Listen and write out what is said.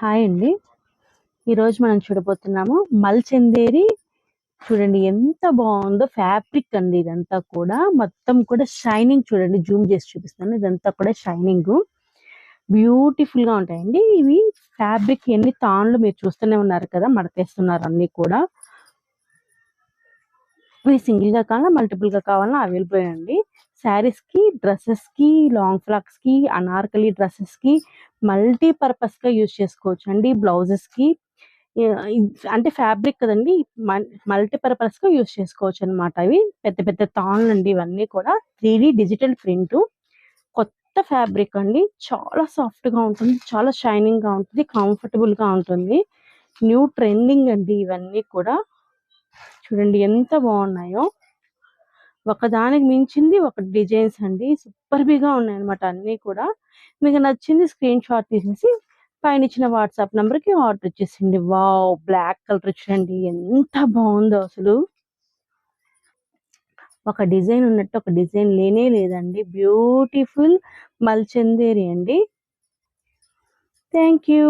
Hi అండి. ఈరోజు మనం చూడబోతున్నాము మల్చందేరి. చూడండి ఎంత బాగుందో, ఫ్యాబ్రిక్ అండి ఇదంతా కూడా. మొత్తం కూడా షైనింగ్, చూడండి జూమ్ చేసి చూపిస్తాను. ఇదంతా కూడా షైనింగ్, బ్యూటిఫుల్ గా ఉంటాయండి ఇవి. ఫ్యాబ్రిక్ ఎన్ని తాన్లు మీరు చూస్తూనే ఉన్నారు కదా, మడతేస్తున్నారు అన్ని కూడా. ఇవి సింగిల్ గా కావాలా, మల్టిపుల్ గా కావాలా అవైలబుల్ అండి. శారీస్ కి, డ్రెస్సెస్ కి, లాంగ్ ఫ్రాక్స్ కి, అనార్కలి డ్రెస్సెస్ కి మల్టీ పర్పస్ గా యూజ్ చేసుకోవచ్చు అండి. బ్లౌజెస్ కి అంటే ఫ్యాబ్రిక్ కదండి, మల్టీపర్పస్ గా యూజ్ చేసుకోవచ్చు అనమాట. ఇవి పెద్ద పెద్ద తాళ్ళు అండి, ఇవన్నీ కూడా 3D డిజిటల్ ప్రింట్. కొత్త ఫ్యాబ్రిక్ అండి, చాలా సాఫ్ట్ గా ఉంటుంది, చాలా షైనింగ్ గా ఉంటుంది, కంఫర్టబుల్ గా ఉంటుంది. న్యూ ట్రెండింగ్ అండి ఇవన్నీ కూడా. చూడండి ఎంత బాగున్నాయో, ఒకదానికి మించింది ఒక డిజైన్స్ అండి. సూపర్ బిగా ఉన్నాయి అనమాట అన్ని కూడా. మీకు నచ్చింది స్క్రీన్ షాట్ తీసేసి పైన ఇచ్చిన వాట్సాప్ నంబర్ కి ఆర్డర్ ఇచ్చేసింది. వావ్, బ్లాక్ కలర్ చూడండి ఎంత బాగుందో అసలు. ఒక డిజైన్ ఉన్నట్టు ఒక డిజైన్ లేనే లేదండి. బ్యూటిఫుల్ మల్చందేరి అండి. Thank you.